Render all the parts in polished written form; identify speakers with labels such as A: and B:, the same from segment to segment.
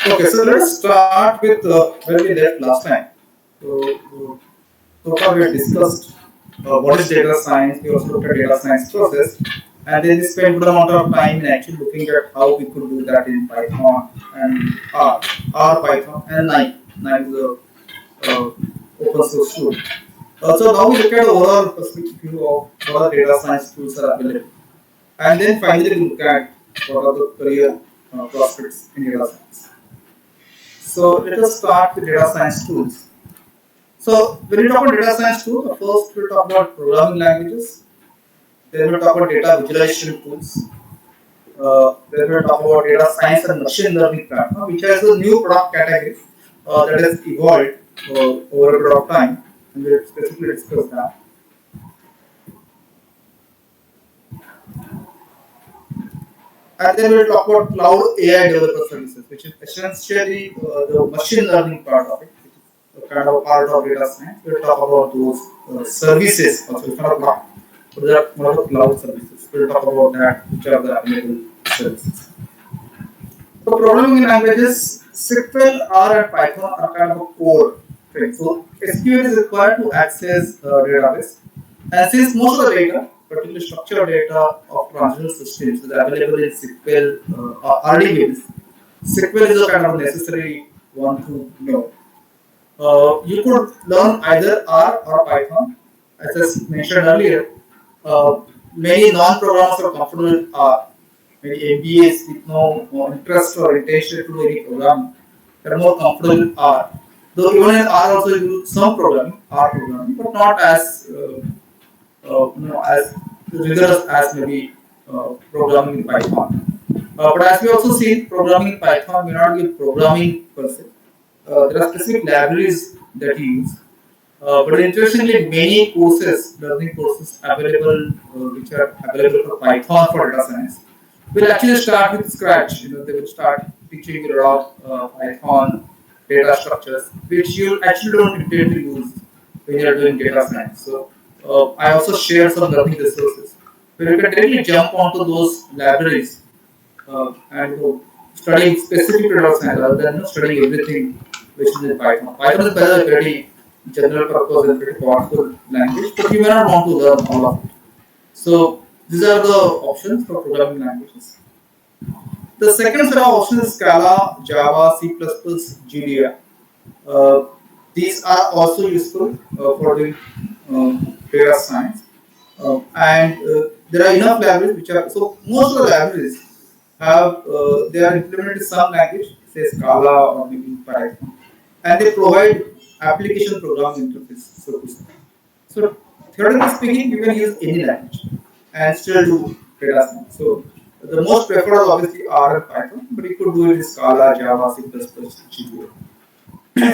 A: Okay, so let us start with where we left last time. So far we have discussed what is data science. We also looked at data science process, and then we spent a good amount of time in actually looking at how we could do that in Python and R Python, and Nine is a open source tool. So now we look at the overall perspective view of what are data science tools are available, and then finally we look at what are the career prospects in data science. So let us start with data science tools. So when we talk about data science tools, first we'll talk about programming languages, then we'll talk about data visualization tools, then we'll talk about data science and machine learning platform, which has a new product category that has evolved over a period of time, and we'll specifically discuss that. And then we'll talk about cloud AI developer services, which is essentially the machine learning part of it, which is a kind of part of data science. We'll talk about those services also. It's not a cloud, but they are one of the cloud services. We'll talk about that, which are the available services. So programming languages, SQL, R, and Python are kind of a core thing. So SQL is required to access database, and since most of the data, particularly structured data of transitional systems, is available in SQL or RDBs, SQL is a kind of necessary one to know. You could learn either R or Python. As I mentioned earlier, uh, many non-programmers are comfortable with R. Many MBAs with no interest or intention to do any programming, they are more comfortable with R. Though even in R also you do some programming, R programming, but not as as rigorous as maybe programming in Python. But as we also see, programming in Python may not be programming per se. There are specific libraries that you use. But interestingly, many courses, learning courses available, which are available for Python for data science, will actually start with scratch. They will start teaching you about Python data structures, which you actually don't intend to use when you are doing data science. So I also share some learning resources where you can directly jump onto those libraries and studying specific data science rather than studying everything which is in Python. Python is a very general purpose and pretty powerful language, but you may not want to learn all of it. So these are the options for programming languages. The second set of options is Scala, Java, C++, GDI. Uh, these are also useful for doing data science. And there are enough libraries which are so most of the libraries have they are implemented in some language, say Scala or maybe Python, and they provide application programming interface, so to say. So theoretically speaking, you can use any language and still do data science. So the most preferred is obviously R and Python, but you could do it in Scala, Java, C++, GPU.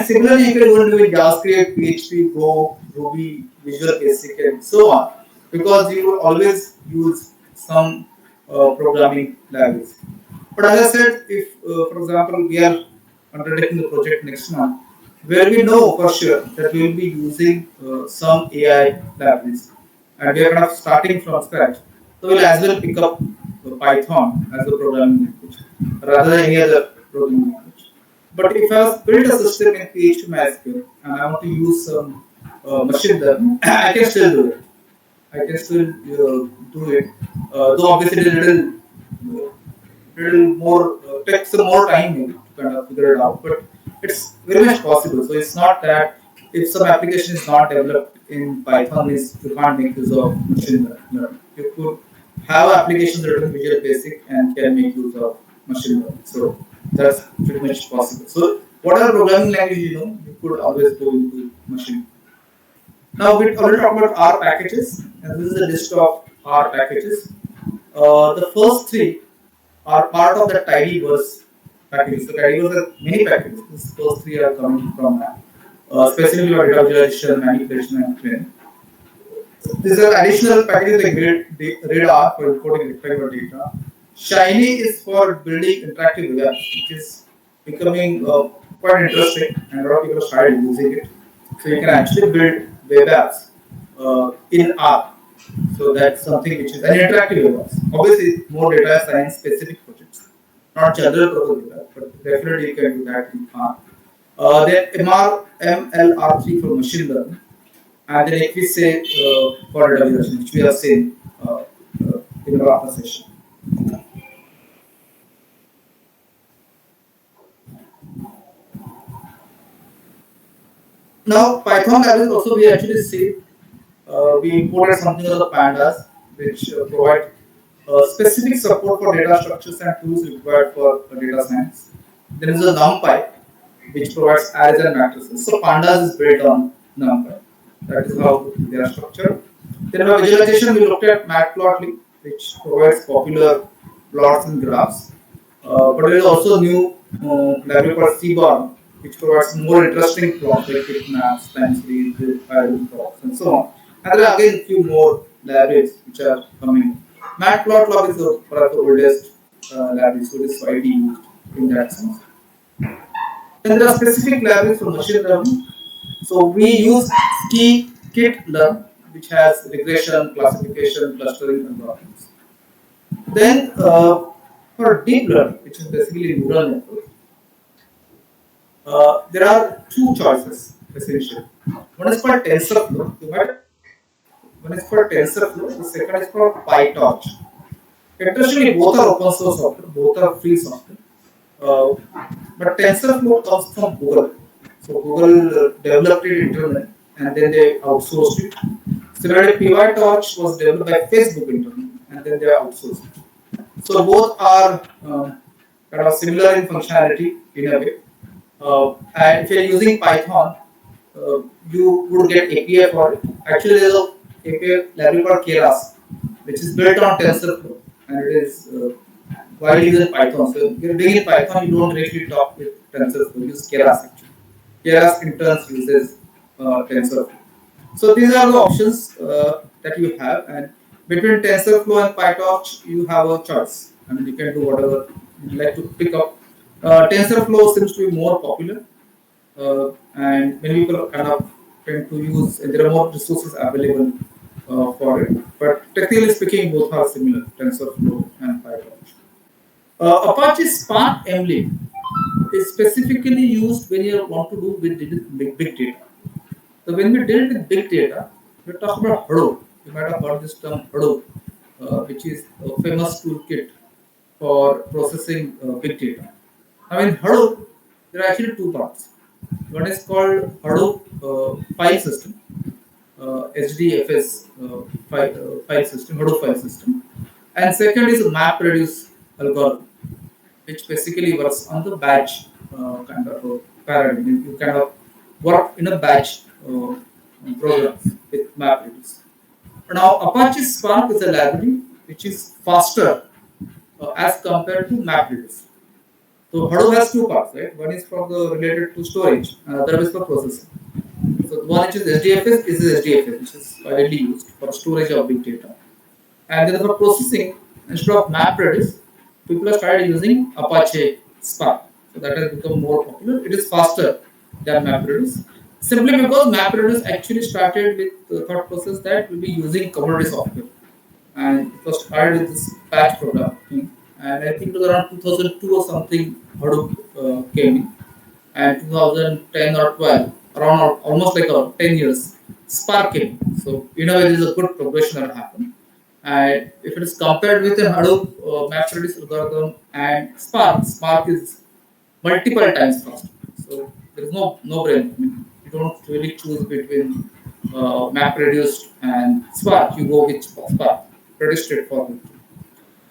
A: Similarly, you can even do it JavaScript, PHP, Go, Ruby, Visual Basic, and so on, because you will always use some programming language. But as I said, if for example we are undertaking the project next month, where we know for sure that we will be using some AI libraries, and we are kind of starting from scratch, so we'll as well pick up Python as a programming language rather than any other programming language. But if I have built a system in PHP MySQL and I want to use some machine learning, I can still do it. I can still do it, though obviously a little more takes some more time maybe to kind of figure it out, but it's very much possible. So it's not that if some application is not developed in Python, is you can't make use of machine learning. You could have applications written in Visual Basic and can make use of machine learning. So that's pretty much possible. So whatever programming language you could always go into machine. Now we already talked about R packages, and this is a list of R packages. The first three are part of the tidyverse packages. So tidyverse are many packages. These first three are coming from that. Specifically for data visualization, manipulation, and training. These are additional packages like radar for encoding rectangular data. Shiny is for building interactive webs, which is becoming quite interesting, and a lot of people started using it. So you can actually build web apps in R. So that's something which is an interactive web apps. Obviously, more data science specific projects. not general purpose data, but definitely you can do that in R. Then MLR3 for machine learning, and then if we say for data visualization, which we have seen in the Gartner session. Now, Python libraries also we actually see we imported something called the pandas, which provide specific support for data structures and tools required for data science. There is a NumPy, which provides arrays and matrices. So pandas is built on NumPy. That is how they are structured. Then for visualization, we looked at Matplotlib, which provides popular plots and graphs. But there is also a new library called Seaborn, which provides more interesting plots like quick maps, time series, parallel plots, and so on. And there are again a few more libraries which are coming. Matplotlib is one of the oldest libraries, so it is widely used in that sense. And there are specific libraries for machine learning. So we use skikit-learn, which has regression, classification, clustering, algorithms. Then for deep learning, which is basically neural network, there are two choices essentially. One is called TensorFlow. One is called TensorFlow. The second is called PyTorch. Interestingly, both are open source software. Both are free software. Uh, but TensorFlow comes from Google. So Google developed it internally and then they outsourced it. Similarly, PyTorch was developed by Facebook internally and then they outsourced it. So both are kind of similar in functionality in a way. And if you're using Python, you would get API for it. Actually, there's a API library called Keras, which is built on TensorFlow and it is widely used in Python. So if you're doing in Python, you don't directly talk with TensorFlow, you use Keras actually. Keras in turn uses TensorFlow. So these are the options that you have, and between TensorFlow and PyTorch, you have a choice. I mean, you can do whatever you like to pick up. TensorFlow seems to be more popular, and many people kind of tend to use. There are more resources available for it, but technically speaking, both are similar, TensorFlow and PyTorch. Apache Spark Emlib is specifically used when you want to do with big data. So when we deal with big data, we talk about Hadoop. You might have heard this term Hadoop, which is a famous toolkit for processing big data. Now in Hadoop, there are actually two parts. One is called Hadoop file system, HDFS file system, Hadoop file system, and second is MapReduce algorithm, which basically works on the batch kind of paradigm. You kind of work in a batch programs with MapReduce. Now, Apache Spark is a library which is faster as compared to MapReduce. So Hadoop has two parts, right? One is for the related to storage, and other is for processing. So the one which is SDFS is SDFS, which is widely used for storage of big data. And then for processing, instead of MapReduce, people have started using Apache Spark. So that has become more popular. It is faster than MapReduce. Simply because MapReduce actually started with the thought process that we'll be using commodity software. And it was started with this batch program. And I think it was around 2002 or something, Hadoop came in. And 2010 or 12, around almost like 10 years, Spark came. So, in a way, there is a good progression that happened. And if it is compared with a Hadoop MapReduce algorithm and Spark is multiple times faster. So there is no brain. I mean, you don't really choose between MapReduce and Spark. You go with Spark. Pretty straightforward.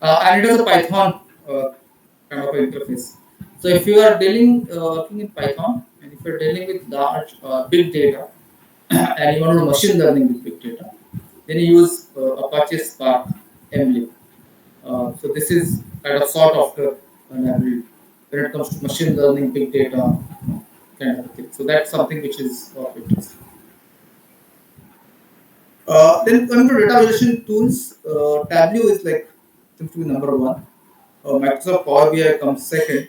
A: And it has a Python kind of interface. So if you are working in Python, and if you are dealing with large big data, and you want to do machine learning with big data, then you use Apache Spark Emlib. So this is kind of sought after library when it comes to machine learning, big data, kind of thing. So that's something which is of interest. Then coming to data visualization tools, Tableau is like seems to be number one. Microsoft Power BI comes second.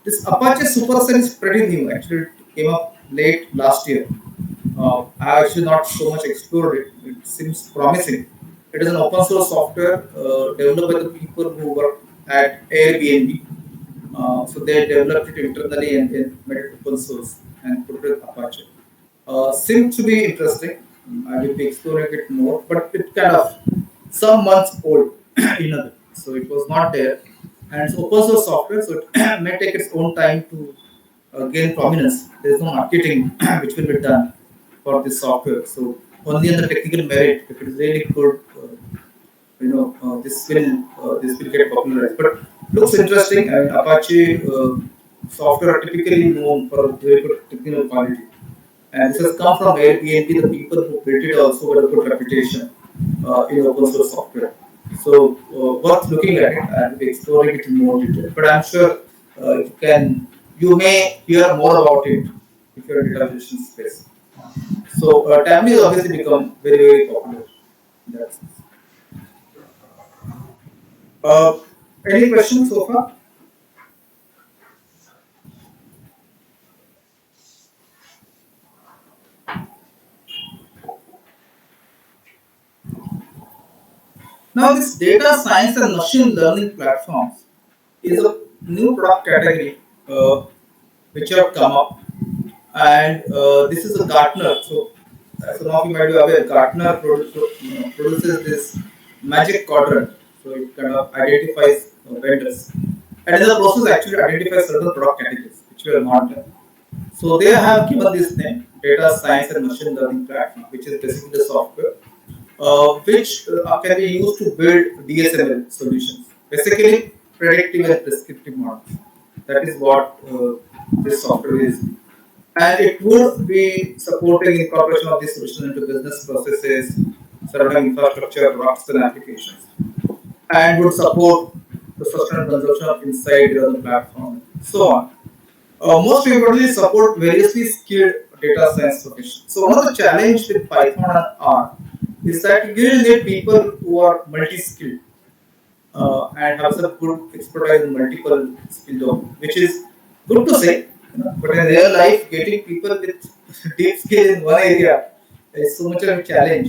A: This Apache Supercell is pretty new. Actually, it came up late last year. I have actually not so much explored it. It seems promising. It is an open source software developed by the people who work at Airbnb. So they developed it internally and then made it open source and put it in Apache. Seems to be interesting. I will be exploring it more, but it kind of some months old in a bit. So it was not there, and it's open source software, so it may take its own time to gain prominence. There is no marketing which will be done for this software. So only on the technical merit, if it is really good, this will get popularized. But looks interesting. I mean, Apache software are typically known for very good technical quality. And this has come from Airbnb. The people who built it also got a good reputation in open source software. So worth looking at it and exploring it in more detail. But I'm sure you may hear more about it if you're in data visualization space. So Tableau has obviously become very very popular in that sense. Uh, any questions so far? Now, this data science and machine learning platforms is a new product category which have come up, and this is a Gartner. So, some of you might be aware, Gartner produces this magic quadrant. So, it kind of identifies vendors, and in the process, actually identifies certain product categories which were not done. So, they have given this name, Data Science and Machine Learning Platform, which is basically the software which can be used to build DSML solutions. Basically, predictive and prescriptive models. That is what this software is. And it would be supporting incorporation of this solution into business processes, surrounding infrastructure, products, and applications. And would support the sustainable consumption of insight on the platform, so on. Most importantly, support variously skilled data science professionals. So one of the challenge with Python and R is that you need people who are multi-skilled and have some good expertise in multiple skill domains, which is good to say. But in real life, getting people with deep skill in one area is so much of a challenge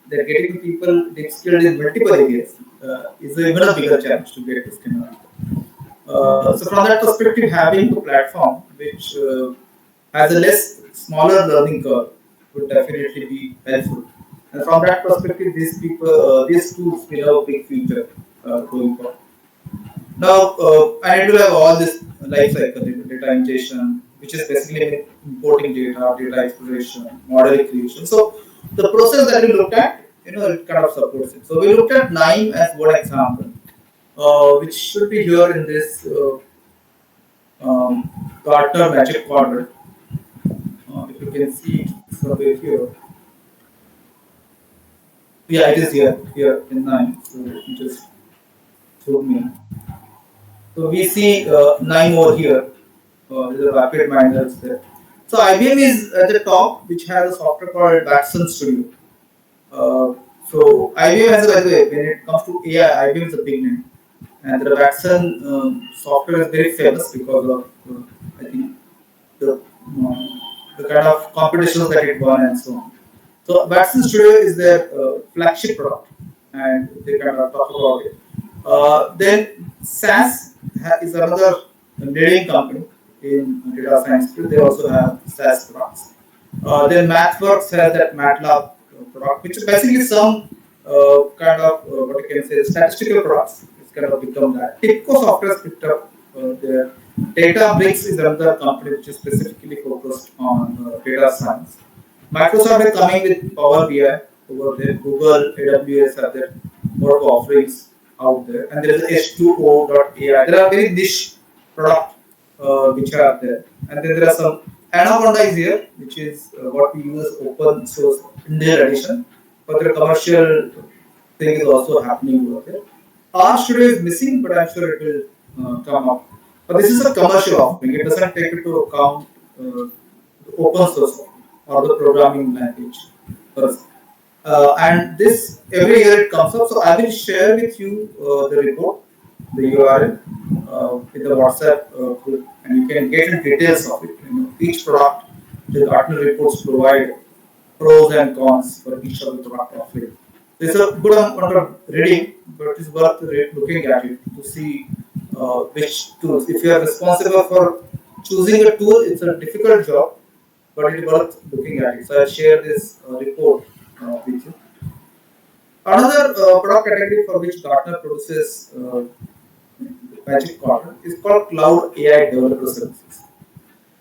A: that getting people deep skilled in multiple areas is even a bigger challenge to get this kind of people. So from that perspective, having a platform which has a less smaller learning curve would definitely be helpful. And from that perspective, these tools will have a big future going forward. Now, I need to have all this life cycle, data ingestion, which is basically importing data, data exploration, model creation. So the process that we looked at, it kind of supports it. So we looked at NIME as one example, which should be here in this Gartner Magic Quadrant. If you can see it somewhere here. Yeah, it is here in NIME. So let me just zoom in. So we see 9 over here. There's a rapid miners there. So IBM is at the top, which has a software called Watson Studio. So IBM has, by the way, when it comes to AI, IBM is a big name, and the Watson software is very famous because of I think the the kind of competitions that it won and so on. So Watson Studio is their flagship product, and they kind of talk about it. Then SAS is another leading company in data science field. They also have SAS products. Then MathWorks has that MATLAB product, which is basically some kind of what you can say statistical products. It's kind of become that. TIPCO software has picked up their Databricks is another company which is specifically focused on data science. Microsoft is coming with Power BI over there. Google, AWS have their more offerings out there, and there is H2O.ai. There are very niche products which are there, and then there are some Anaconda is here, which is what we use open source Indian edition, but the commercial thing is also happening over there. R Studio is missing, but I'm sure it will come up. But this is a commercial offering. It doesn't take into account the open source or the programming language first. And this every year it comes up. So I will share with you the report, the URL with the WhatsApp group, and you can get in details of it. Each product, the Gartner reports provide pros and cons for each of the product offering. There's a good amount of reading, but it's worth looking at it to see which tools. If you are responsible for choosing a tool, it's a difficult job, but it's worth looking at it. So I'll share this report with you. Another product category for which Gartner produces Magic Quadrant is called Cloud AI Developer Services.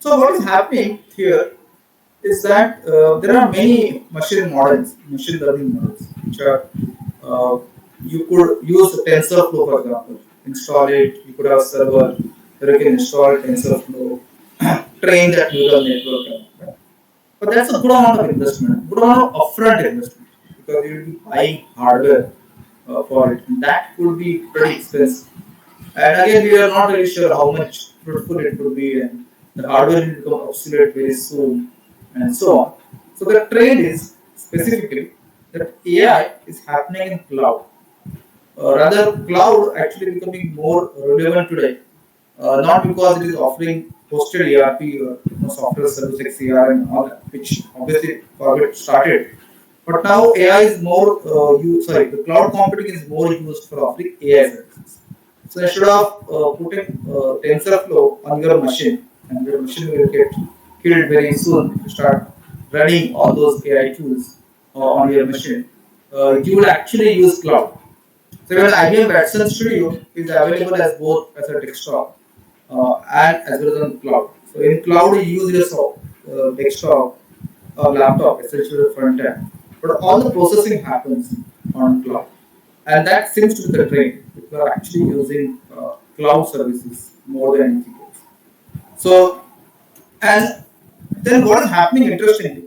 A: So what is happening here is that there are many machine models, machine learning models, which are you could use TensorFlow, for example, install it. You could have a server where you can install TensorFlow, train that neural network, but that's a good amount of investment, good amount of upfront investment because you will be buying hardware for it, and that could be pretty expensive. And again, we are not really sure how much fruitful it could be, and the hardware will become obsolete very soon, and so on. So the trend is specifically that AI is happening in cloud. Rather, cloud actually becoming more relevant today, not because it is offering hosted ERP or software service like CRM and all that, which obviously Forget started. But now AI is more, the cloud computing is more used for offering AI services. So instead of putting TensorFlow on your machine, and your machine will get killed very soon if you start running all those AI tools on your machine, you will actually use cloud. So even IBM Watson Studio is available as both as a desktop and as well as on cloud. So in cloud you use your desktop or laptop, essentially the front end. But all the processing happens on cloud. And that seems to be the trend. People are actually using cloud services more than anything else. So, and then what is happening interestingly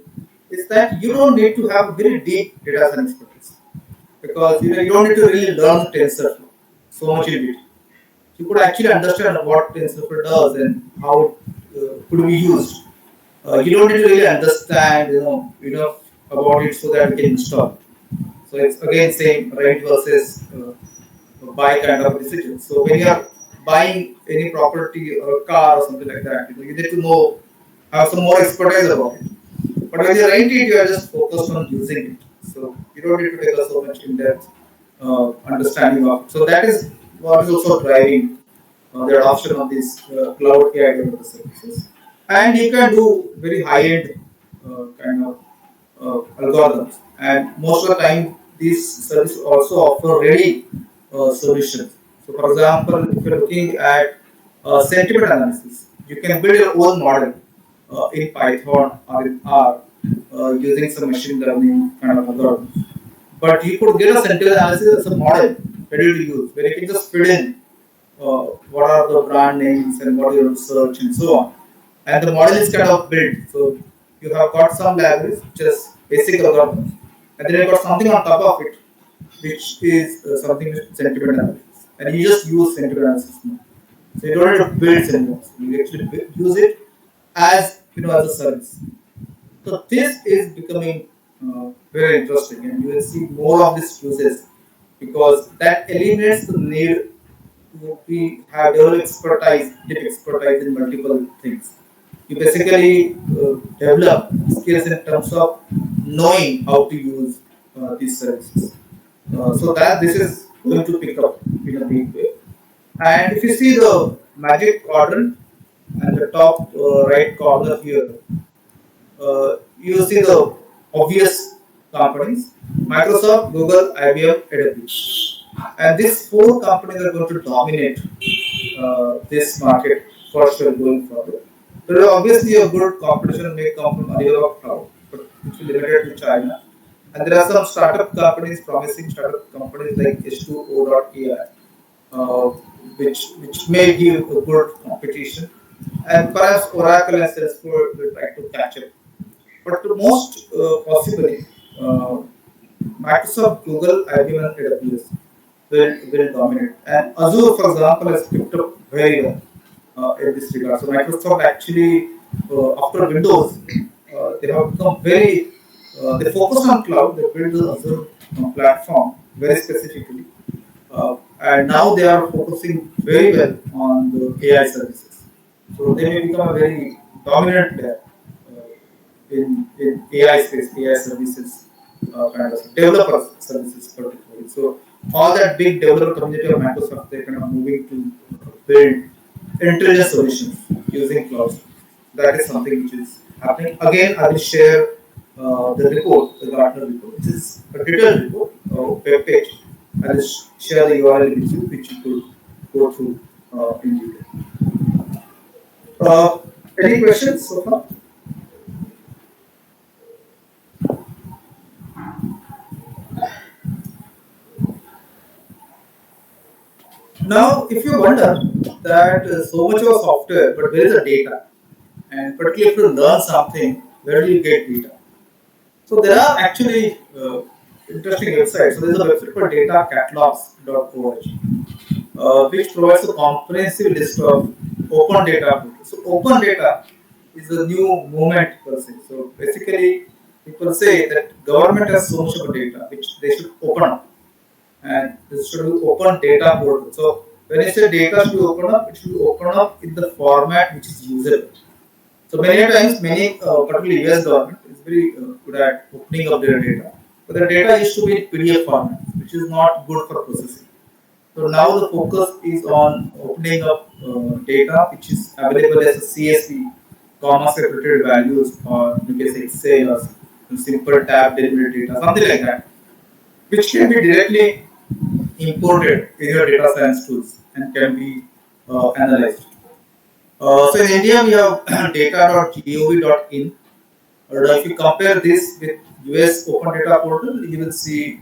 A: is that you don't need to have very deep data science expertise because you don't need to really learn TensorFlow so much in detail. You could actually understand what TensorFlow does and how it could be used. You don't need to really understand enough about it so that you can install. So it's again same right versus buy kind of decision. So when you are buying any property or a car or something like that, you need to know have some more expertise about it. But when you rent it, you are just focused on using it. So you don't need to take so much in-depth understanding of it. So that is what is also driving the adoption of these cloud AI developer services. And you can do very high-end kind of algorithms. And most of the time, these services also offer ready solutions. So, for example, if you're looking at sentiment analysis, you can build your own model in Python or in R using some machine learning kind of algorithms. But you could get a sentiment analysis as a model ready to use, where you can just feed in what are the brand names and what you search and so on. And the model is kind of built. So you have got some libraries, just basic algorithms, and then you got something on top of it, which is something with sentiment analysis. And you just use sentiment analysis now. So you don't have to build sentiments. You actually use it as as a service. So this is becoming very interesting, and you will see more of these uses because that eliminates the need we have deep expertise in multiple things. You basically develop skills in terms of knowing how to use these services. So that this is going to pick up in a big way. And if you see the magic quadrant and the top right corner here, you see the obvious companies: Microsoft, Google, IBM, AWS. And these four companies are going to dominate this market for sure going forward. There is obviously a good competition may come from Alibaba Cloud, but it's limited to China. And there are some startup companies, promising startup companies like H2O.ai, uh, which may give a good competition. And perhaps Oracle and Salesforce will try to catch up. But the most possibly, uh, Microsoft, Google, IBM, and AWS will dominate. And Azure, for example, has picked up very well in this regard. So Microsoft actually, after Windows, they have become very, they focus on cloud, they build the Azure platform very specifically. And now they are focusing very well on the AI services. So they may become a very dominant player in AI space, AI services kind of developer services particularly. So all that big developer community of Microsoft, they're kind of moving to build intelligent solutions using clouds. That is something which is happening. Again, I will share the report, the Gartner report. This is a detailed report, web page. I will share the URL with you, which you could go through in detail. Uh, any questions so far? Now, if you wonder that so much of software, but where is the data? And particularly if you learn something, where do you get data? So there are actually interesting websites. So there is a website called datacatalogs.org, which provides a comprehensive list of open data. So open data is a new movement per se. So basically, people say that government has so much of data which they should open up, and this should be open data portal. So when I say data should be open up, it should be open up in the format which is usable. So many times, particularly US government is very good at opening up their data, but the data used to be in PDF format, which is not good for processing. So now the focus is on opening up data which is available as a CSV, comma separated values, or you can say Excel or some simple tab delivery data, something like that, which can be directly imported in your data science tools and can be analyzed. So in India, we have data.gov.in. If you compare this with US Open Data Portal, you will see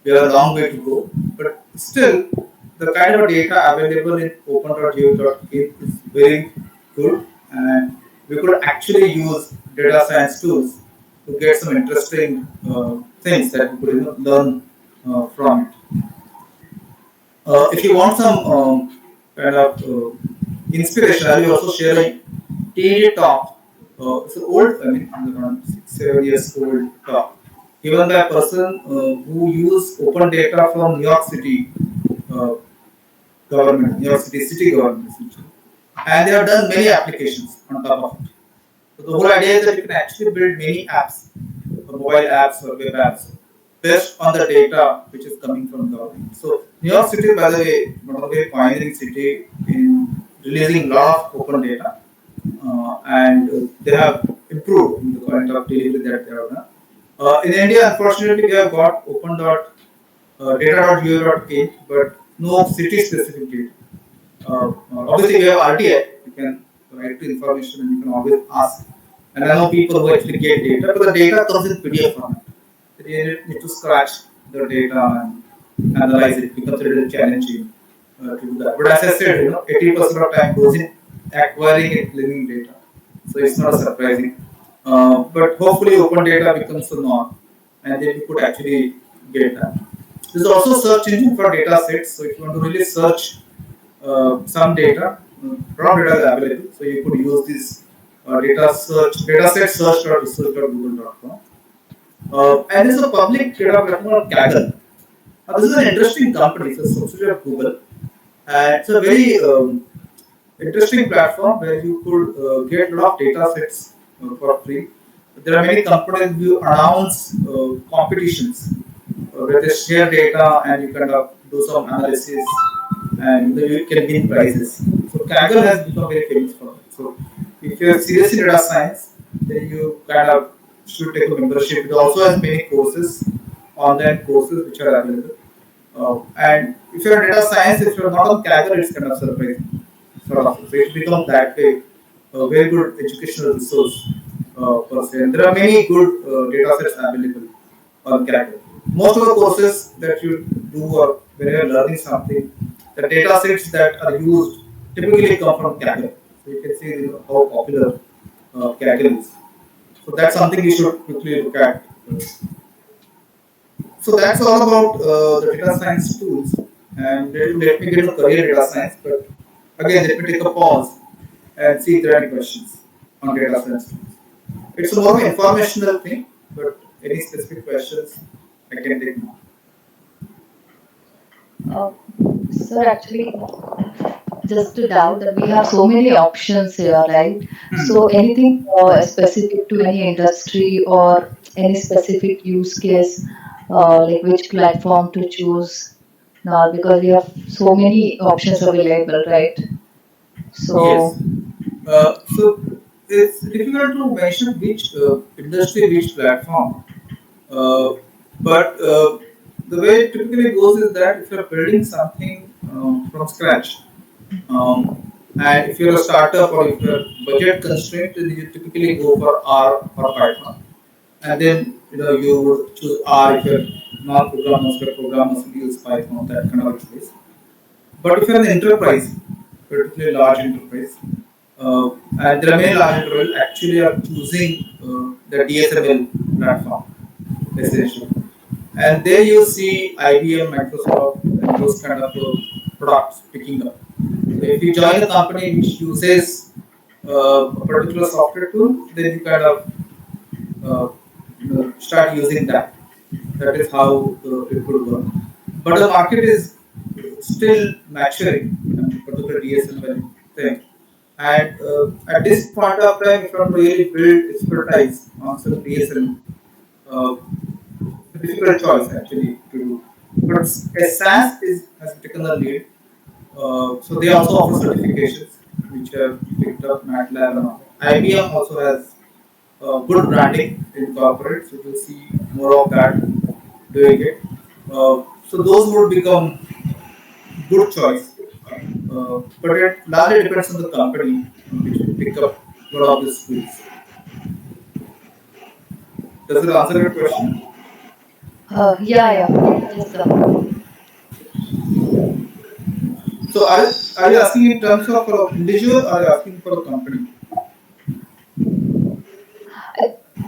A: we have a long way to go. But still, the kind of data available in open.gov.in is very good, and we could actually use data science tools to get some interesting things that we could learn from it. If you want some kind of inspiration, I will also share a TED talk. It's an old, I mean, around 6, 7 years old talk, given by a person who used open data from New York City uh, government, New York City city government, essentially. And they have done many applications on top of it. So the whole idea is that you can actually build many apps, mobile apps or web apps, based on the data which is coming from government. So New York City, by the way, one of the pioneering city in releasing a lot of open data, and they have improved in the kind of delivery that they have done. In India, unfortunately, we have got data.gov.in, but no city specific data. Obviously, we have RTI, you can write to information and you can always ask. And I know people who actually get data, but the data comes in PDF format. So you need to scratch the data and analyze it. It becomes a little challenging to do that. But as I said, 80% of time goes in acquiring and cleaning data. So it's not surprising. But hopefully, open data becomes the norm, and then you could actually get that. There's also search engine for data sets. So if you want to really search some data, raw data is available. So you could use this dataset search.research.google.com. And there's a public data platform called Kaggle. This is an interesting company. It's a subsidiary of Google. And it's a very interesting platform where you could get a lot of data sets for free. There are many companies who announce competitions where they share data and you kind of do some analysis and you can win prizes. So Kaggle has become very famous for it. So if you are serious in data science, then you kind of should take a membership. It also has many courses, online courses which are available. And if you're in data science, if you're not on Kaggle, it's kind of surprising. Sort of. So it becomes that way a very good educational resource per se. And there are many good data sets available on Kaggle. Most of the courses that you do or when you're learning something, the data sets that are used typically come from Kaggle. So you can see how popular Kaggle is. So that's something you should quickly look at. So that's all about the data science tools. And let me get to career data science. But again, let me take a pause and see if there are any questions on data science tools. It's a more of an informational thing, but any specific questions I can take now.
B: Sir, actually, just a doubt that we have so many options here, right? So
A: Hmm.
B: anything specific to any industry or any specific use case, like which platform to choose now, because we have so many options available, right? So,
A: Yes. So it's difficult to mention which industry, which platform. Uh, but the way it typically goes is that if you're building something from scratch, um, and if you're a startup or if you're budget constrained, then you typically go for R or Python, and then you would choose R if you're non-programmers, but programmers will use Python, that kind of a choice. But if you're an enterprise, particularly large enterprise, uh, and there are many large enterprises actually are choosing the DSML platform essentially, and there you see IBM, Microsoft, and those kind of products picking up. So if you join a company which uses a particular software tool, then you kind of uh, start using that. That is how it would work. But the market is still maturing, and particular DSML thing. And at this point of time, if you want to really build expertise on some DSML, uh, a difficult choice actually to do. But SAS has taken the lead. So they also offer certifications which have picked up MATLAB and all. IBM also has good branding in corporate, so you'll see more of that doing it. So those would become good choice, but it largely depends on the company which will pick up one of these schools. Does it answer your question?
B: yeah, yeah, just
A: So are you asking in terms of for individual or are you asking for a company?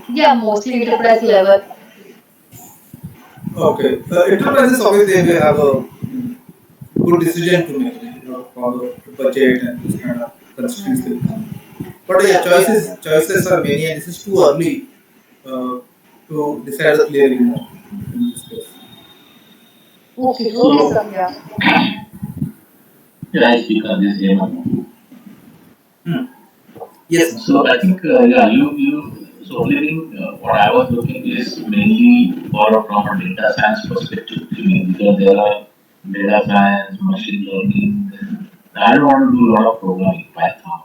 B: yeah, mostly enterprise level.
A: Okay, enterprises obviously they will have a good decision to make. They have to follow the budget and those kind of constraints will come. But yeah, choices are many, and this is too early uh, to decide the clear winner in this case.
B: Okay, okay,
C: So,
B: sir. Yeah.
C: yeah, I speak on this game.
A: Hmm. Yes, ma'am.
C: So I think, yeah, so only thing, what I was looking is mainly for from a data science perspective, I mean, because there are data science, machine learning, I don't want to do a lot of programming, Python.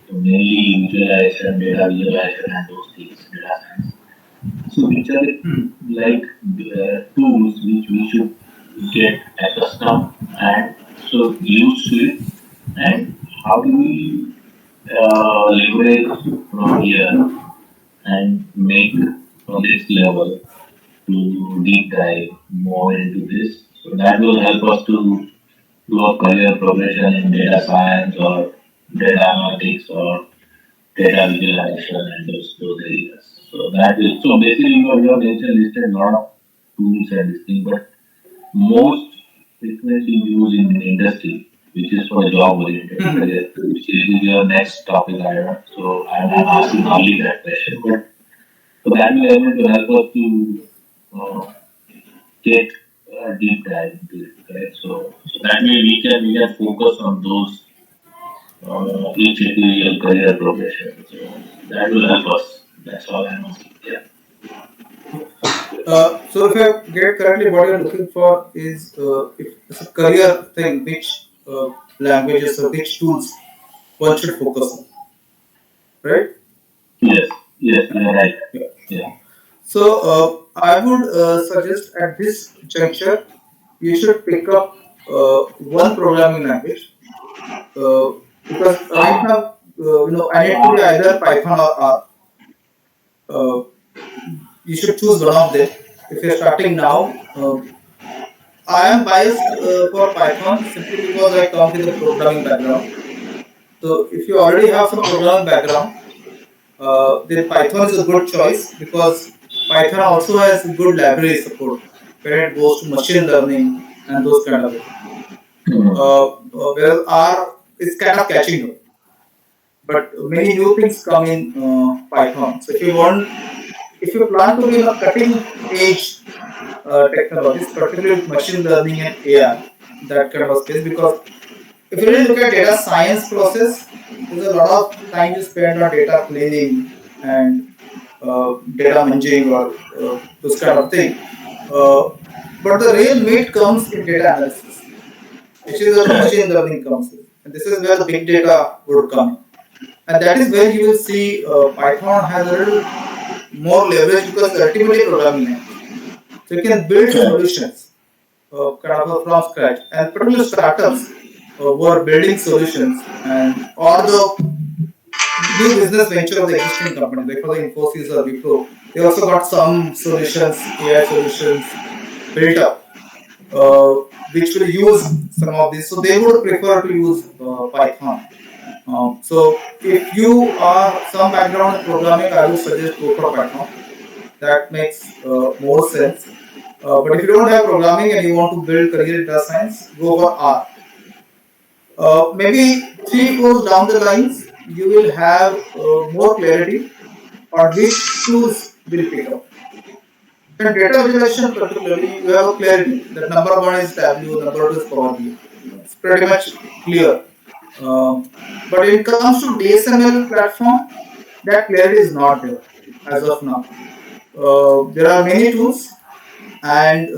C: So mainly visualization, data visualization and those things, data science. So which are the
A: Hmm.
C: like tools which we should get accustomed and so used to it, and how do we leverage from here and make from this level to deep dive more into this. So that will help us to do a career progression in data science or data analytics or data visualization and those areas. So that is so basically you have mentioned listed a lot of tools and this thing, but most frequently used in the industry, which is for the job oriented
A: Hmm.
C: career, which is your next topic. I don't know. So I'm asking only that question, but so that will able to help us to get a deep dive into it. Right? So that way we can focus on those each individual career progression. So that will help us. That's all I'm asking. Yeah.
A: So if I get correctly, what you're looking for is if it's a career thing, which languages or which tools one should focus on, right?
C: Yes. Yes. You're right.
A: Yeah.
C: Yeah.
A: So I would suggest at this juncture you should pick up one programming language uh, because right now I need to be either Python or R. Uh, you should choose one of them. If you're starting now, I am biased for Python simply because I come with a programming background. So if you already have some programming background, then Python is a good choice because Python also has good library support when it goes to machine learning and those kind of it. Whereas R is kind of catching up, but many new things come in Python. So if you plan to be in a cutting edge technologies, particularly with machine learning and AI, that kind of a space, because If you really look at data science process, there's a lot of time you spend on data cleaning and data munging or those kind of thing. Uh, but the real meat comes in data analysis, which is where the machine learning comes in. And this is where the big data would come in. And that is where you will see Python has a little more leverage because it's ultimately a programming language. So you can build solutions kind of from scratch. And particular startups who are building solutions and or the new business venture of the existing company, like for the Infosys or Wipro, they also got some solutions, AI solutions built up, uh, which will use some of these. So they would prefer to use Python. So if you are some background in programming, I would suggest go for Python. That makes more sense. But if you don't have programming and you want to build career in data science, go for R. Maybe 3 4 down the lines, you will have more clarity on which tools will pick up. And data visualization, particularly, you have a clarity that number one is Tableau, number two is Power BI. It's pretty much clear. Um, but when it comes to DSML platform, that clarity is not there as of now. There are many tools, and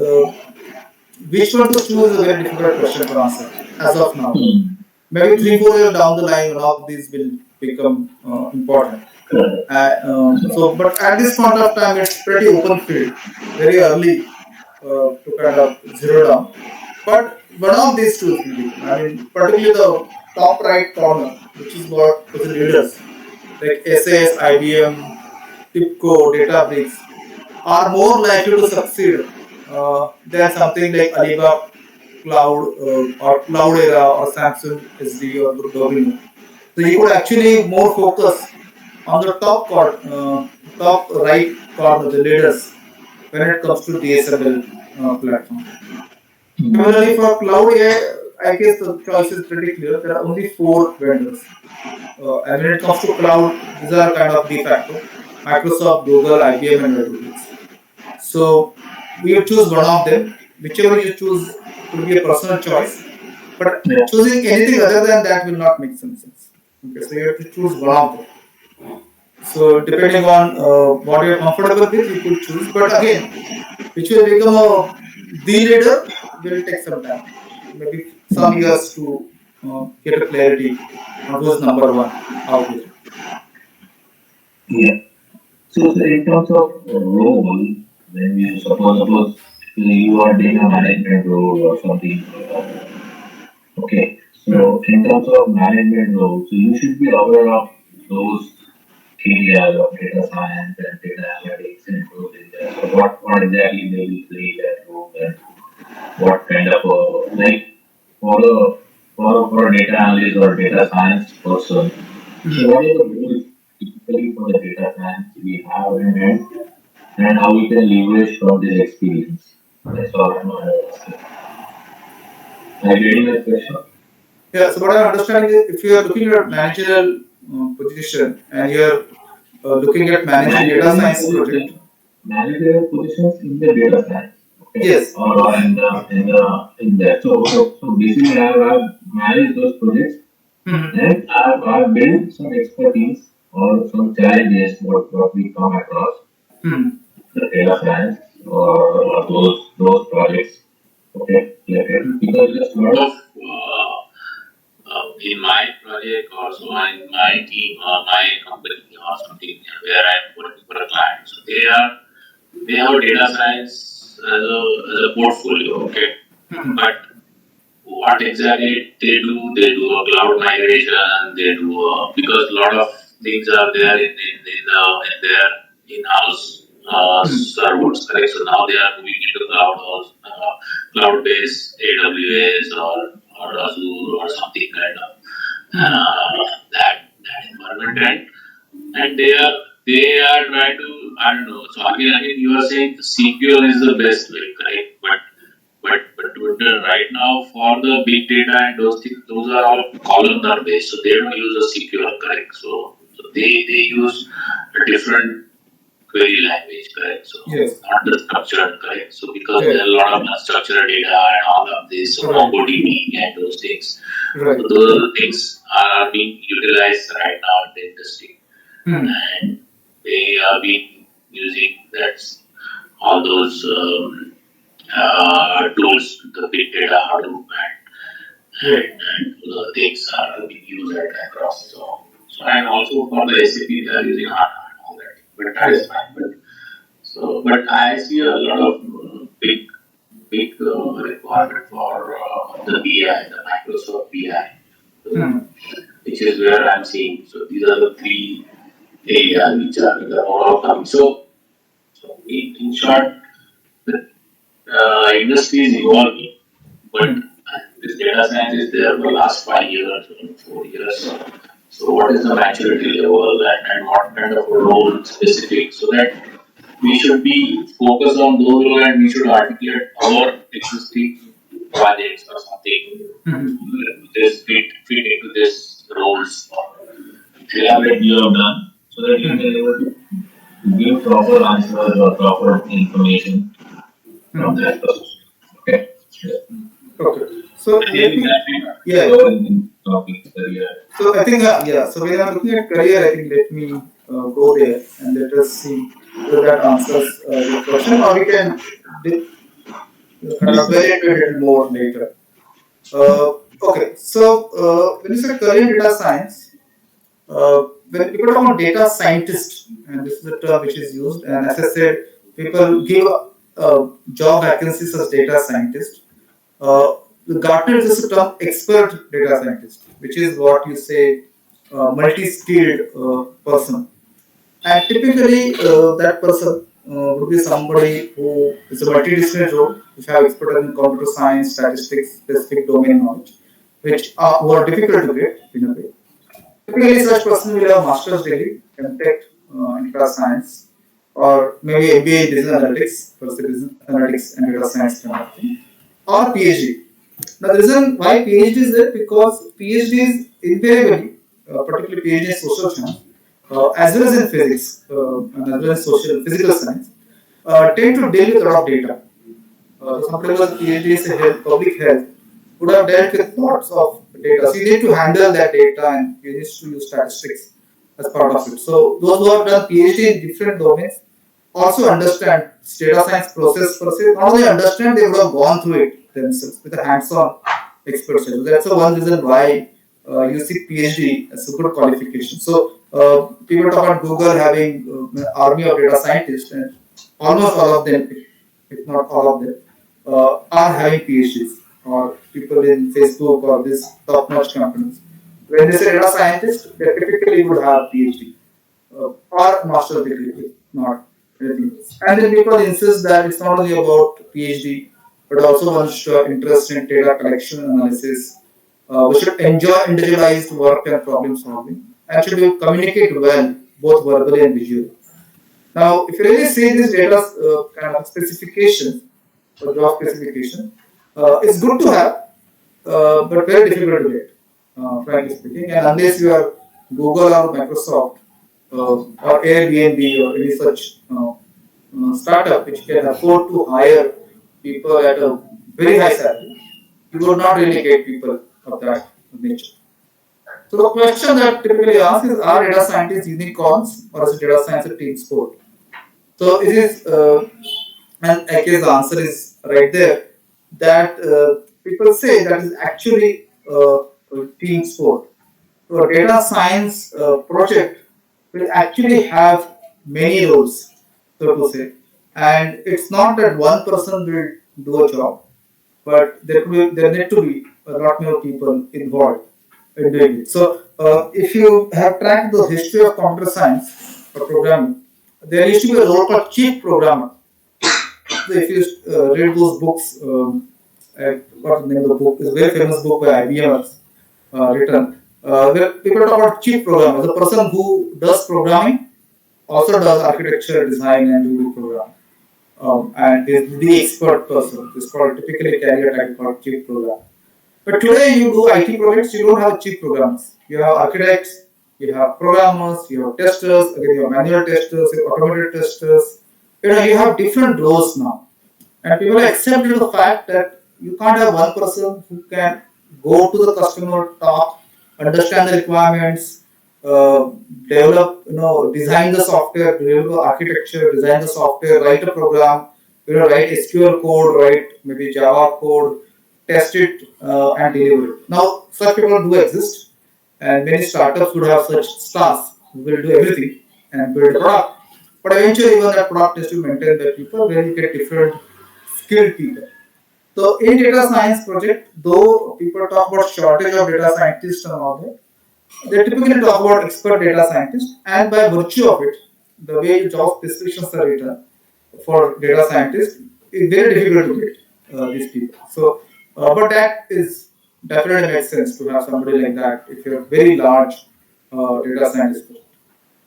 A: which one to choose is a very difficult question to answer as of now. Maybe 3 4 years down the line, one of these will become important. But at this point of time, it's pretty open field, very early to kind of zero down. But one of these tools will become, I mean, particularly the top right corner, which is what for the leaders like SAS, IBM, TIPCO, Databricks, are more likely to succeed than something like Alibaba Cloud or Cloudera or Samsung SD or Domino. So you could actually more focus on the top right corner, the leaders, when it comes to DSML platform. Similarly, for cloud AI, I guess the choice is pretty clear. There are only 4 vendors. And when it comes to cloud, these are kind of de facto: Microsoft, Google, IBM, and AWS. So we will choose one of them. Whichever you choose could be a personal choice, but choosing anything other than that will not make some sense. Okay, so you have to choose one of them. So depending on what you're comfortable with, you could choose. But again, which will become a the leader will take some time, maybe some years to get a clarity on who's number one out there.
C: Yeah. So in terms of role, when you suppose you are doing a management role or something, okay. So in terms of management role, so you should be aware of those areas of data science and data analytics and those areas. So what exactly they will play that role and what kind of like for a for a data analyst or data science person. So what are the rules typically for the data science we have in hand and how we can leverage from this experience? That's all I'm asking. Are you getting that question?
A: Yeah. So what I'm understanding is, if you are looking at managerial position and you're looking at managing data
C: Managerial
A: science project,
C: position, managerial positions in the data science, okay,
A: yes.
C: or in that. So basically, I've managed those projects
A: Mhm.
C: and I've built some expertise or some challenges what we come across
A: Mhm.
C: the data science or those projects. Okay, related because there's a lot of in my project or so in my team or my company or something where I'm working for a client. So they have data science as a portfolio, okay.
A: Mhm.
C: But what exactly they do a cloud migration, they do because a lot of things are there in their in-house
A: Mhm.
C: servers, correct? So now they are moving into cloud-based AWS or Azure or something kind of that environment, and they are trying to, I don't know. So again you are saying SQL is the best way, correct? But right now for the big data and those things, those are all columnar based, so they don't use a SQL, correct? So they use a different query language, correct? So
A: Yes.
C: not the structured, correct? So because there
A: Correct.
C: are a lot of unstructured data and all of this, so
A: Right.
C: MongoDB and those things.
A: Right.
C: So those things are being utilized right now in the industry,
A: Hmm.
C: and they are being using that's all those tools, the big data Hadoop
A: Right.
C: and the things are being used across. So and also for the SAP they are using HANA and all that. But that
A: Yes.
C: is fine. But I see a lot of big requirement for the BI, the Microsoft BI,
A: Hmm.
C: which is where I'm seeing. So these are the three areas which are all coming. So in short, the industry is evolving, but
A: Hmm.
C: this data science is there for the last 5 years or 4 years. So what is the maturity level and what kind of a role specific so that we should be focused on those roles and we should articulate our existing projects or something
A: Hmm.
C: this fit into this roles or elaborate you have done so that you can
A: Hmm.
C: able to give proper answers or proper information from
A: Hmm.
C: that perspective. Okay.
A: Okay. So
C: I
A: let
C: think
A: me.
C: that we
A: Yeah.
C: cover in topic career.
A: So I think yeah. So when I'm looking at career, I think let me go there and let us see whether that answers your question, or we can di- kind of delve into it a little more later. Uh, okay. So when you say career in data science, when people talk about data scientist, and this is a term which is used, and as I said, people give job vacancies as data scientist. Uh, the Gartner uses the term expert data scientist, which is what you say multi-skilled person. And typically, that person would be somebody who is a multidisciplinary role, which have expertise in computer science, statistics, specific domain knowledge, which are who are difficult to get in a way. Typically, such person will have master's degree, MTech in data science, or maybe MBA in business analytics, first business analytics and data science kind of thing, or PhD. Now, the reason why PhD is there because PhD is invariably, particularly PhD in social science, as well as in physics, and as well as social physical science, tend to deal with a lot of data. So somebody who has a PhD in health, public health, would have dealt with lots of data. So you need to handle that data and you need to use statistics as part of it. So those who have done PhD in different domains also understand data science process per se. Not only understand, they would have gone through it themselves with a hands-on expertise. So that's the one reason why you see PhD as a good qualification. So people talk about Google having army of data scientists, and almost all of them, if not all of them, are having PhDs, or people in Facebook or these top-notch companies. When they say data scientist, they typically would have PhD or master's degree, if not anything else. And then people insist that it's not only about PhD, but also one should have interest in data collection analysis. We should enjoy individualized work and problem solving, and should be communicate well, both verbally and visually. Now, if you really see this data kind of specifications or job specification, it's good to have, but very difficult to get, frankly speaking. And unless you are Google or Microsoft or Airbnb or any such startup which can afford to hire people at a very high salary, you would not really get people of that nature. So the question that typically asked is, are data scientists unicorns or is data science a team sport? So it is, and I guess the answer is right there, that people say that is actually a team sport. So a data science project will actually have many roles, so to say, and it's not that one person will do a job, but there need to be a lot more people involved in doing it. So if you have tracked the history of computer science or programming, there used to be a role called chief programmer. So if you read those books, I forgot the name of the book. It's a very famous book by IBM written. Where people talk about chief programmer, the person who does programming also does architecture, design, and do program. And is the expert person. It's called typically carry a title called chief programmer. But today you do IT projects, you don't have chief programmers. You have architects, you have programmers, you have testers, again you have manual testers, you have automated testers. You have different roles now, and people accepted the fact that you can't have one person who can go to the customer, talk, understand the requirements, uh, develop, design the software, develop the architecture, design the software, write a program, write SQL code, write maybe Java code, test it, and deliver it. Now, such people do exist, and many startups would have such stars who will do everything and build a product. But eventually, even that product is to maintain the people, where you get different skilled people. So in data science project, though people talk about shortage of data scientists and all that, they typically talk about expert data scientists, and by virtue of it, the way job descriptions are written for data scientists, it's very difficult to get these people. So, but that is definitely makes sense to have somebody like that if you're a very large data scientist.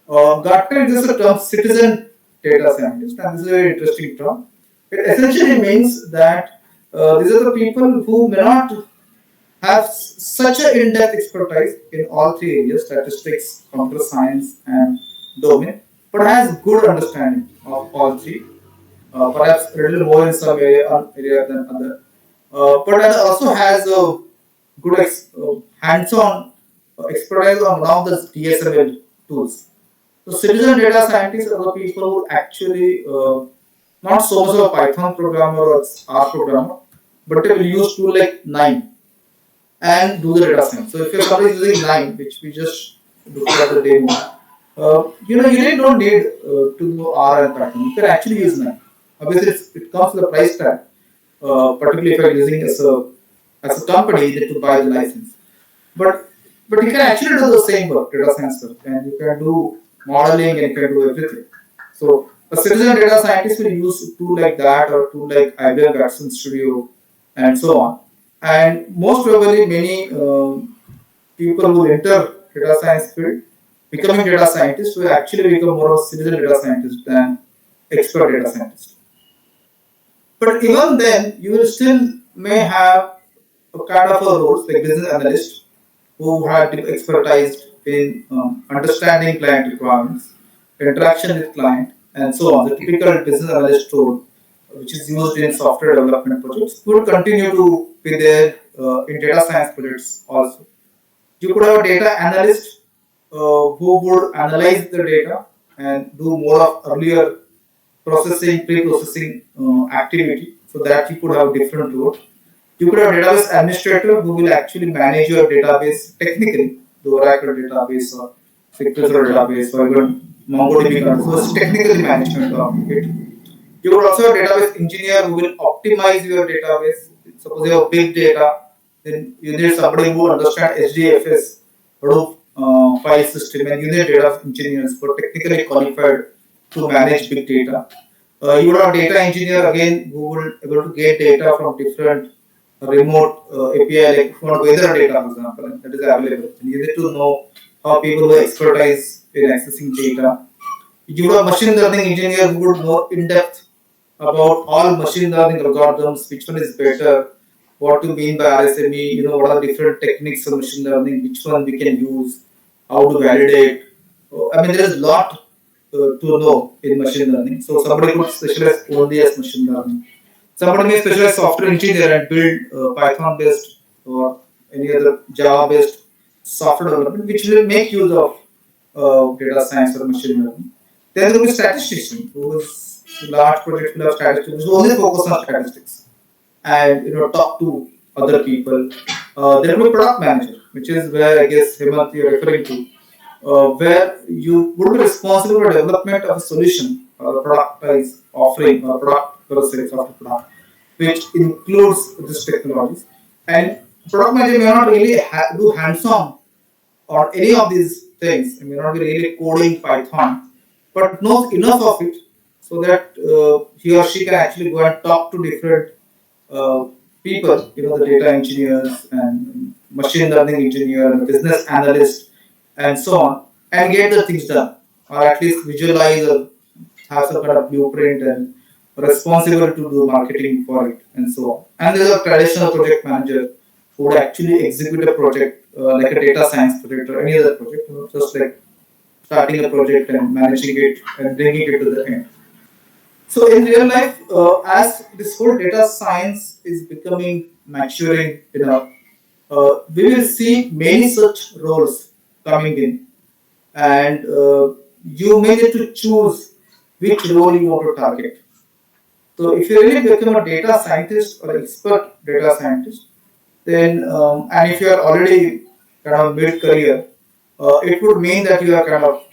A: Gartner uses the term citizen data scientist, and this is a very interesting term. It essentially means that these are the people who may not have such an in-depth expertise in all three areas, statistics, computer science, and domain, but has good understanding of all three, perhaps a little more in some area than other, but it also has a good hands-on expertise on one of the DSML tools. So citizen data scientists are the people who actually not so much of a Python programmer or R programmer, but they will use tool like Nine and do the data science. So if your somebody is using Nine, which we just looked at the demo, you really don't need to do R and Python. You can actually use Nine. Obviously, it comes with a price tag, particularly if you're using as a company, you need to buy the license. But but you can actually do the same work, data science work, and you can do modeling and you can do everything. So a citizen data scientist will use a tool like that or a tool like IBM Watson Studio and so on. And most probably many people who enter data science field becoming data scientists will actually become more of citizen data scientist than expert data scientist. But even then, you will still may have a kind of a roles like business analyst who have deep expertise in understanding client requirements, interaction with client, and so on. The typical business analyst role, which is used in software development projects, would continue to be there in data science projects also. You could have a data analyst who would analyze the data and do more of earlier processing, pre-processing activity, so that you could have different roles. You could have a database administrator who will actually manage your database technically, the Oracle database or SQL database or even MongoDB. So it's technically management of it. You would also have a database engineer who will optimize your database. Suppose you have big data, then you need somebody who understands HDFS, Hadoop file system, and you need data engineers who are technically qualified to manage big data. You would have a data engineer again who will able to get data from different remote API, like if you want weather data, for example, and that is available. And you need to know how people who expertise in accessing data. You have a machine learning engineer who would know in depth about all machine learning algorithms, which one is better, what to mean by RSME, what are the different techniques of machine learning, which one we can use, how to validate. I mean, there is a lot to know in machine learning. So somebody could specialize only as machine learning. Somebody may specialize software engineer and build Python based or any other Java based software development, which will make use of data science or machine learning. Then there will be statistician who is large project will have statistics who only focus on statistics and talk to other people. There will be product manager, which is where I guess Hemant you're referring to, where you would be responsible for development of a solution or a productized offering or product per se of a product, which includes these technologies. And product manager may not really do hands-on on any of these things. It may not be really coding Python, but knows enough of it so that he or she can actually go and talk to different uh, people, the data engineers and machine learning engineer, and business analyst, and so on, and get the things done, or at least visualize or have some kind of blueprint and responsible to do marketing for it, and so on. And there's a traditional project manager who would actually execute a project like a data science project or any other project, just like starting a project and managing it and bringing it to the end. So in real life, as this whole data science is becoming maturing enough, we will see many such roles coming in, and you may need to choose which role you want to target. So if you really become a data scientist or expert data scientist, then and if you are already kind of mid career, it would mean that you are kind of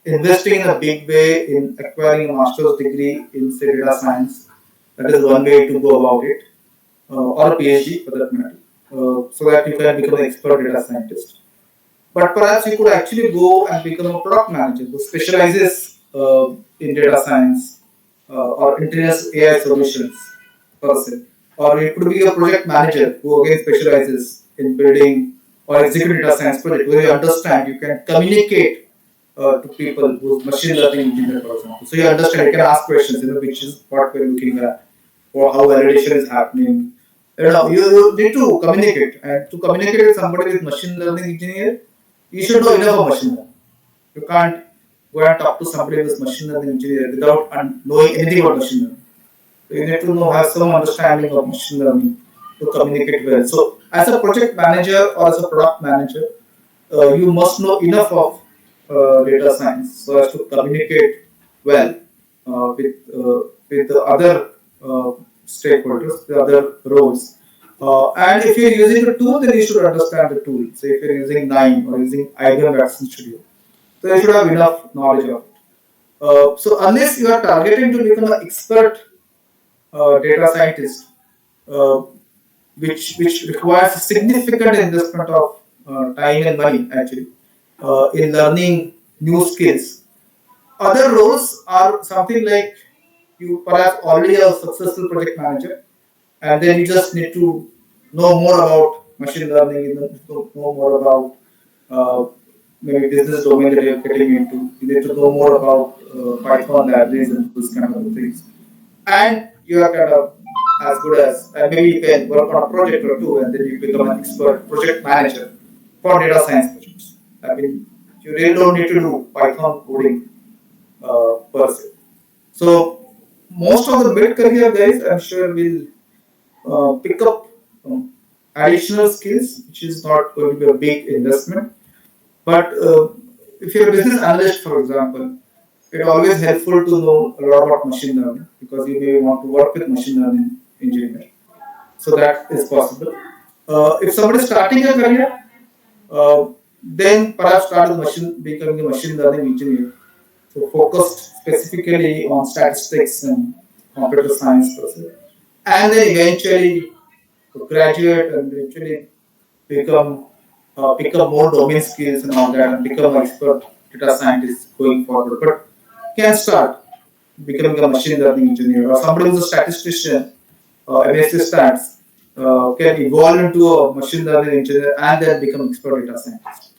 A: investing in a big way in acquiring a master's degree in say data science. That is one way to go about it, or a PhD for that matter, so that you can become an expert data scientist. But perhaps you could actually go and become a product manager who specializes in data science or intelligence AI solutions per se. Or it could be a project manager who again specializes in building or executing data science project where you understand, you can communicate to people who's machine learning engineer, for example. So you understand, you can ask questions, which is what we're looking at, or how validation is happening. You need to communicate, and to communicate with somebody with machine learning engineer, you should know enough of machine learning. You can't go and talk to somebody who's machine learning engineer without knowing anything about machine learning. So you need to know, have some understanding of machine learning to communicate well. So as a project manager or as a product manager, you must know enough of data science so as to communicate well with the other stakeholders, the other roles. And if you're using a tool, then you should understand the tool. So if you're using Nine or using IBM Watson Studio, so you should have enough knowledge of it. So unless you are targeting to become an expert data scientist, uh, which requires significant investment of time and money actually in learning new skills. Other roles are something like you perhaps already a successful project manager, and then you just need to know more about machine learning, you know more about uh, maybe business domain that you're getting into. You need to know more about Python libraries and those kind of things. And you are kind of as good as, and maybe you can work on a project or two, and then you become an expert project manager for data science projects. I mean, you really don't need to do Python coding per se. So most of the mid-career guys, I'm sure, will pick up additional skills, which is not going to be a big investment. But if you're a business analyst, for example, it's always helpful to know a lot about machine learning because you may want to work with machine learning engineer. So that is possible. If somebody is starting a career, uh, then perhaps start with becoming a machine learning engineer. So focused specifically on statistics and computer science per se. And then eventually graduate and eventually become pick up more domain skills and all that and become an expert data scientist going forward. But can start becoming a machine learning engineer or somebody who's a statistician, MSc stats, can evolve into a machine learning engineer and then become expert data scientist.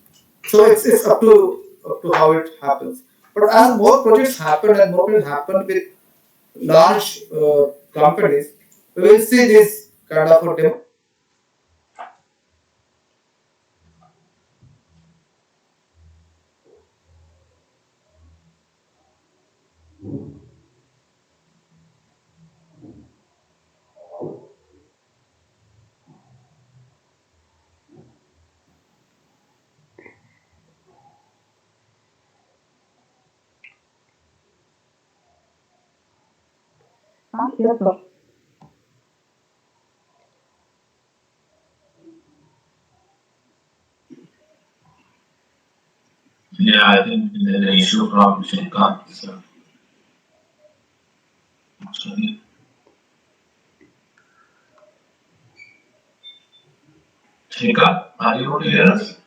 A: So it's up to how it happens. But as more projects happen and more projects happen with large companies, we will see this kind of a
B: Yes, sir.
C: Yeah, I think the issue from Shrikant. So, sorry. Shrikant, are you able to hear us?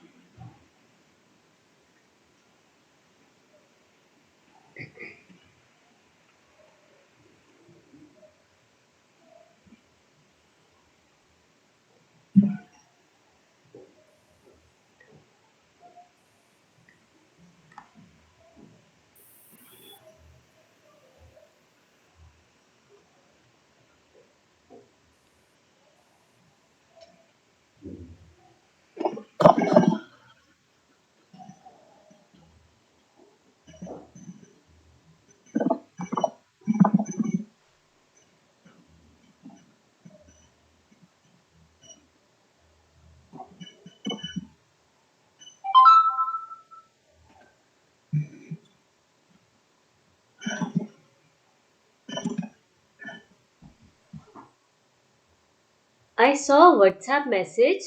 D: I saw a WhatsApp message.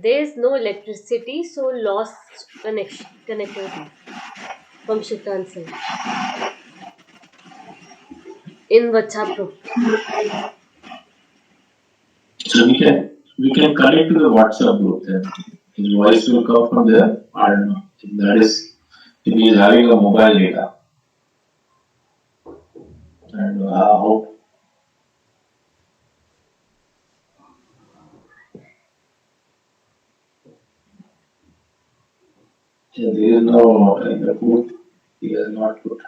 D: There is no electricity, so lost connectivity from Shiftan side in WhatsApp group.
C: So we can connect to the WhatsApp group then. His voice will come from there. I don't know. If that is if he is having a mobile data. And how there is no in the group. He has not put.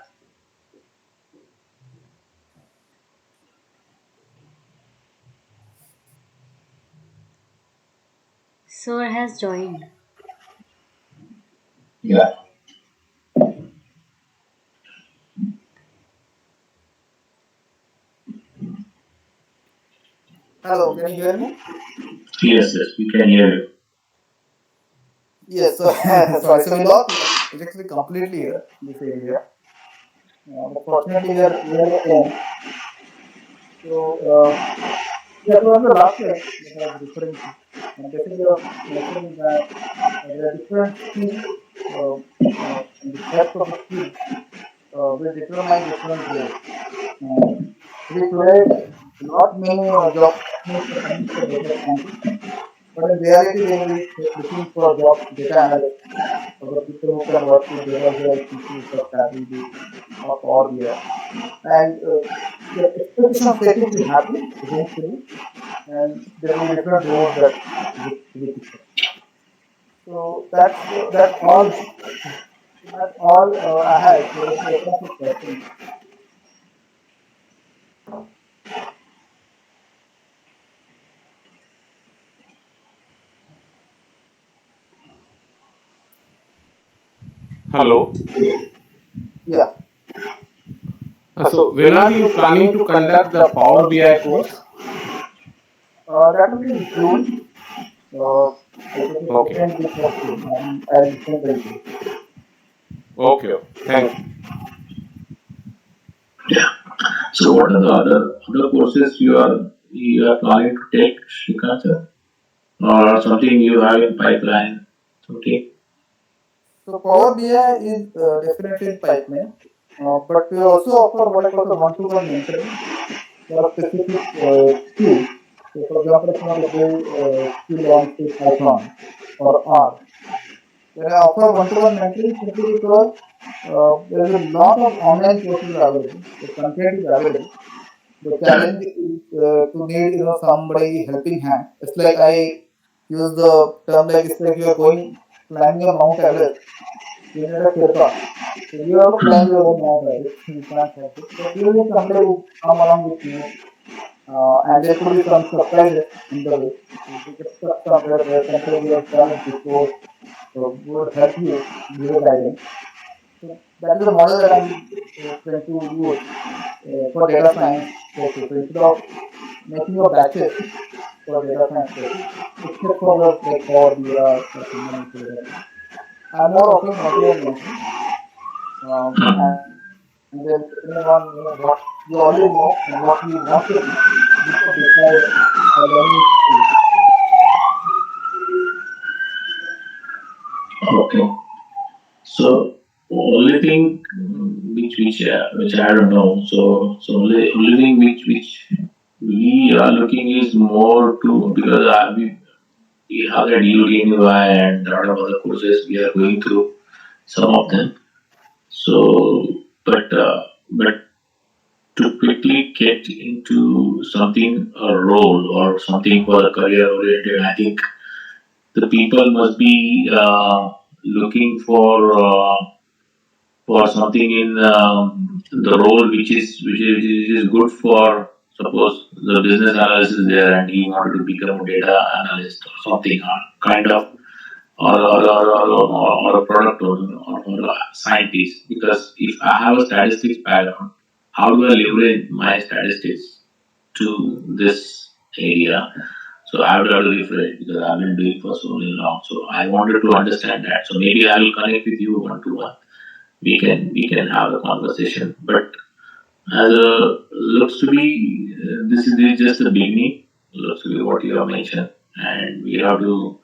D: Sir has joined.
C: Yeah.
A: Hello, can you hear me?
C: Yes, yes, we can hear you.
A: Yes. So sorry. So we lost actually completely here this area. But fortunately, we are at home. So yeah. So on the last slide that I was referring to, basically I was mentioning that there are different skills, and the depth of the skill will determine different roles. See, today, not many job openings are coming for data scientists, but in reality, they may be looking for job data analysts, or the people who can work with data visualization for strategy or Power BI. And the expectation setting will happen eventually, and there will be different roles that will be picked up. So that's all I had. So let me open for questions.
E: Hello.
A: Yeah.
E: So when are you planning to conduct the Power BI course?
A: That will be in June. Uh, it will be
E: Okay.
A: second week of June. I'll send the details.
E: Okay. Okay. Thank you.
C: So what are the other courses you are planning to take, Shrikant sir? Or something you have in pipeline? Okay.
A: So Power BI is definitely in pipeline, but we also offer what I call the one-to-one mentoring for a specific skill. So for example, if you want to build skill on say Python or R, then I offer one-to-one mentoring simply because there is a lot of online courses available. The content is available. The challenge is to need somebody helping hand. It's like I use the term like it's like you are going climbing a Mount Everest. You need a Sherpa. So you have to climb your own Mount Everest. You can't help it. But you need somebody who come along with you, and there could be some surprises in the way. If you get stuck somewhere where something you have done it before, so would help you give a guidance. So that is the model that I'm trying to use for data science courses. So instead of making a batches for data science courses, except for the like Power BI or fundamental data science, I'm more offering one-to-one mentoring. And then depending on what you already know and what you want to do, you could decide a learning skill.
C: Okay. So only thing which I don't know. So only thing which we are looking is more to because we have that Udemy and a lot of other courses we are going through some of them. So but to quickly get into something a role or something for a career oriented, I think the people must be looking for something in the role which is good for suppose the business analyst is there and he wanted to become a data analyst or something kind of or a product owner or a scientist because if I have a statistics background, how do I leverage my statistics to this area? So I would have to refresh because I've been doing for so long. So I wanted to understand that. So maybe I will connect with you one to one. We can have a conversation. But as a looks to be this is just the beginning. literally what you have mentioned, and we have to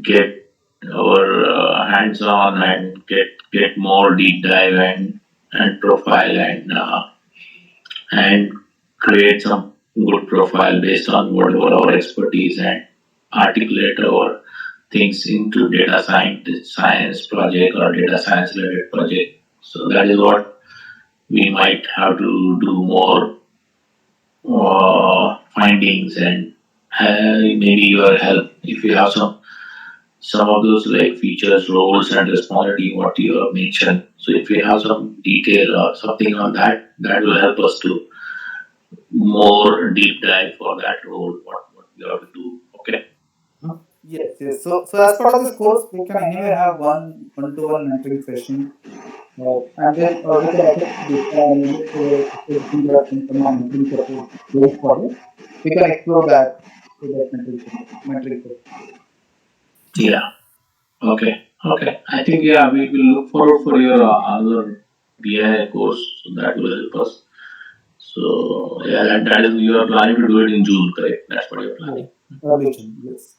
C: get our hands on and get more deep dive and profile and create some good profile based on whatever our expertise and articulate our things into data science project or data science related project. So that is what we might have to do more findings and maybe your help if you have some of those like features, roles, and responsibility what you have mentioned. So if we have some detail or something on that, that will help us to more deep dive for that role. What we have to do. Okay.
A: Yes, yes. So as part of this course, we can anyway have one-to-one mentoring session, and then we can also define if there are some mentoring support based for this, we can explore that in that mentoring session.
C: Yeah. Okay. Okay. I think yeah we will look forward for your other BI course. So that will help us. So yeah, that is you are planning to do it in June, correct? That's what you're
A: Yeah,
C: planning.
A: early June. Yes.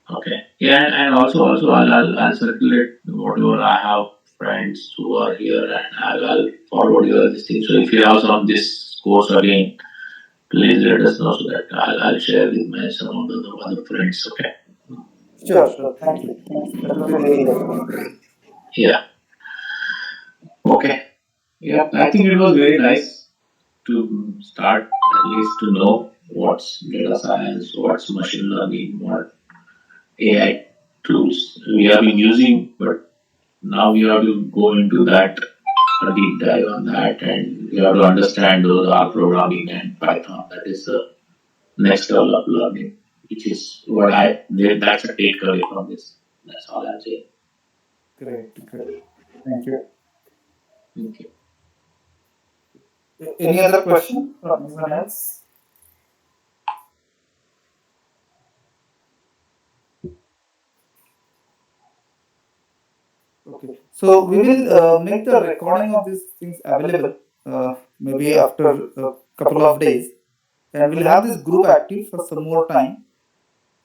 C: Okay. Yeah, and also I'll circulate whatever I have friends who are here, and I'll forward your this thing. So if you have some this course again, please let us know so that I'll share with my some of the other friends. Okay.
A: Sure, sure. Thank you. Thank you. That will be really helpful.
C: Yeah. Okay. Yeah. I think it was very nice to start at least to know what's data science, what's machine learning, what AI tools we have been using, but now we have to go into that a deep dive on that, and we have to understand those R programming and Python. That is the next level of learning, which is what that's a takeaway from this. That's all I'm saying.
A: Great, great. Thank you.
C: Okay.
A: Any other question from anyone else? Okay. So we will make the recording of these things available maybe after a couple of days, and we'll have this group active for some more time.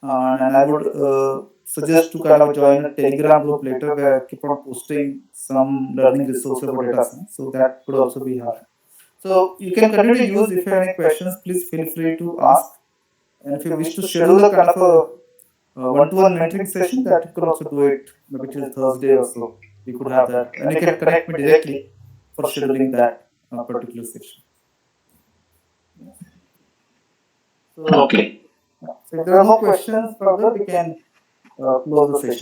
A: And I would suggest to kind of join a Telegram group later where I keep on posting some learning resources about data science. So that could also be helpful. So you can continue to use. If you have any questions, please feel free to ask. And if you wish to schedule a kind of a one-to-one mentoring session, that you could also do it maybe till Thursday or so. We could have that, and you can connect me directly for scheduling that particular session. So,
C: Okay.
A: so if there are no questions further, we can close the session.